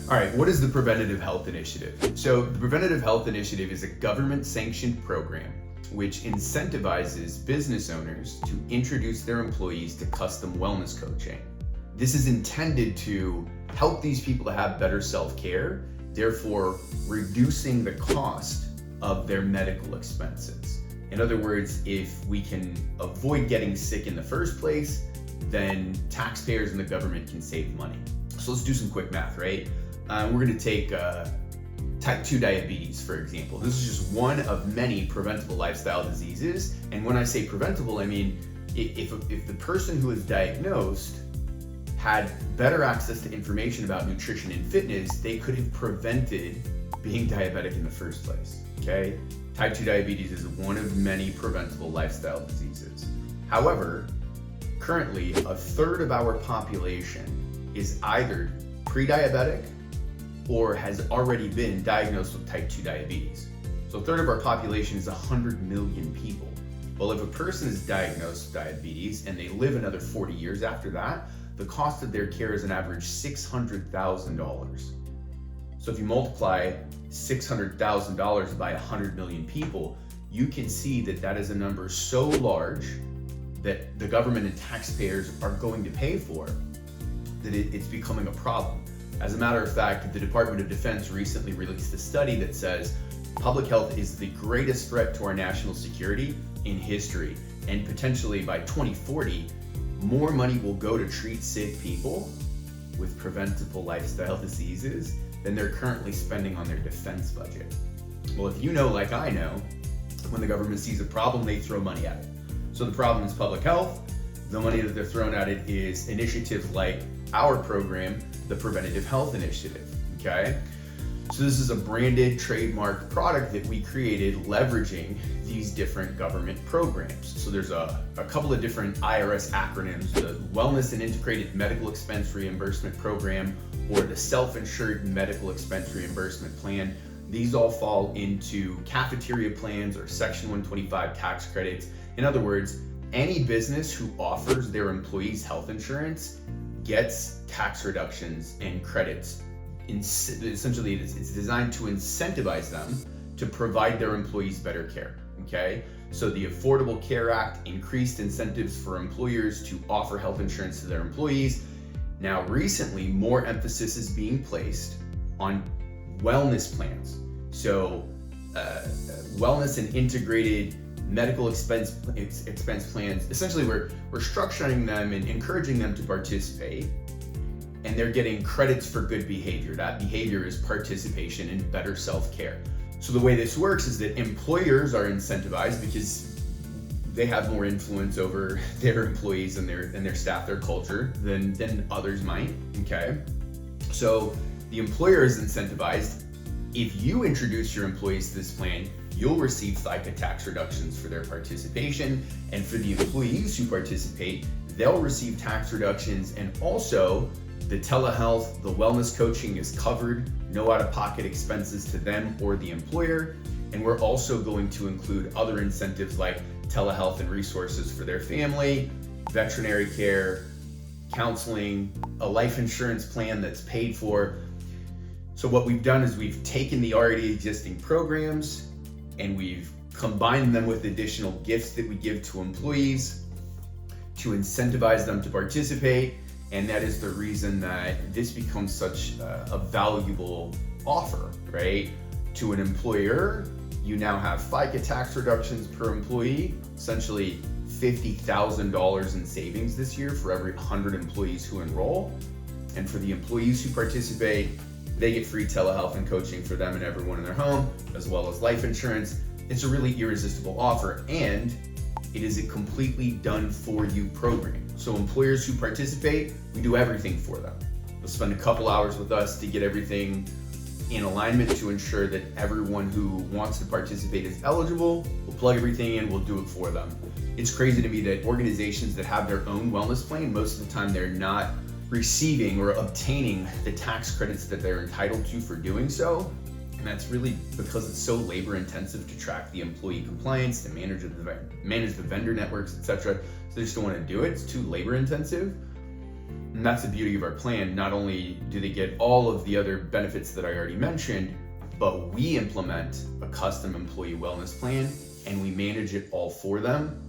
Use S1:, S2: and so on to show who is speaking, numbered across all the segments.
S1: All right, what is the Preventative Health Initiative? So the Preventative Health Initiative is a government-sanctioned program which incentivizes business owners to introduce their employees to custom wellness coaching. This is intended to help these people to have better self-care, therefore reducing the cost of their medical expenses. In other words, if we can avoid getting sick in the first place, then taxpayers and the government can save money. So let's do some quick math, right? We're going to take type 2 diabetes, for example. This is just one of many preventable lifestyle diseases. And when I say preventable, I mean if the person who is diagnosed had better access to information about nutrition and fitness, they could have prevented being diabetic in the first place, okay? Type 2 diabetes is one of many preventable lifestyle diseases. However, currently, a third of our population is either pre-diabetic or has already been diagnosed with type 2 diabetes. So a third of our population is 100 million people. Well, if a person is diagnosed with diabetes and they live another 40 years after that, the cost of their care is an average $600,000. So if you multiply $600,000 by 100 million people, you can see that that is a number so large that the government and taxpayers are going to pay for that it's becoming a problem. As a matter of fact, the Department of Defense recently released a study that says public health is the greatest threat to our national security in history, and potentially by 2040, more money will go to treat sick people with preventable lifestyle diseases than they're currently spending on their defense budget. Well, if you know, like I know, when the government sees a problem, they throw money at it. So the problem is public health. The money that they're throwing at it is initiatives like our program, the Preventative Health Initiative, okay? So this is a branded, trademarked product that we created leveraging these different government programs. So there's a couple of different IRS acronyms, the Wellness and Integrated Medical Expense Reimbursement Program, or the Self-Insured Medical Expense Reimbursement Plan. These all fall into cafeteria plans or Section 125 tax credits. In other words, any business who offers their employees health insurance gets tax reductions and credits. Essentially, it's designed to incentivize them to provide their employees better care, okay? So the Affordable Care Act increased incentives for employers to offer health insurance to their employees. Now, recently, more emphasis is being placed on wellness plans. So wellness and integrated medical expense plans, essentially we're structuring them and encouraging them to participate, and they're getting credits for good behavior. That behavior is participation in better self-care. So the way this works is that employers are incentivized because they have more influence over their employees and their staff, their culture than others might, okay? So the employer is incentivized. If you introduce your employees to this plan, you'll receive FICA tax reductions for their participation, and for the employees who participate, they'll receive tax reductions, and also the telehealth, the wellness coaching is covered, no out-of-pocket expenses to them or the employer, and we're also going to include other incentives like telehealth and resources for their family, veterinary care, counseling, a life insurance plan that's paid for. So what we've done is we've taken the already existing programs and we've combined them with additional gifts that we give to employees to incentivize them to participate. And that is the reason that this becomes such a valuable offer, right? To an employer, you now have FICA tax reductions per employee, essentially $50,000 in savings this year for every 100 employees who enroll. And for the employees who participate, they get free telehealth and coaching for them and everyone in their home, as well as life insurance. It's a really irresistible offer, and it is a completely done for you program. So employers who participate, we do everything for them. They'll spend a couple hours with us to get everything in alignment to ensure that everyone who wants to participate is eligible. We'll plug everything in, we'll do it for them. It's crazy to me that organizations that have their own wellness plan, most of the time they're not receiving or obtaining the tax credits that they're entitled to for doing so. And that's really because it's so labor intensive to track the employee compliance, to manage the vendor networks, etc. So they just don't want to do it. It's too labor intensive. And that's the beauty of our plan. Not only do they get all of the other benefits that I already mentioned, but we implement a custom employee wellness plan and we manage it all for them,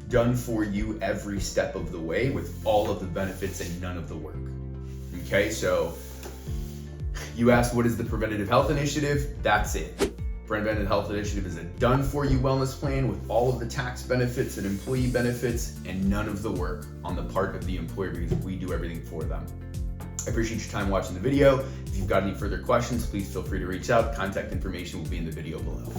S1: done for you every step of the way with all of the benefits and none of the work. Okay, so you asked, what is the Preventative Health Initiative? That's it. Preventative Health Initiative is a done for you wellness plan with all of the tax benefits and employee benefits and none of the work on the part of the employer because we do everything for them. I appreciate your time watching the video. If you've got any further questions, please feel free to reach out. Contact information will be in the video below.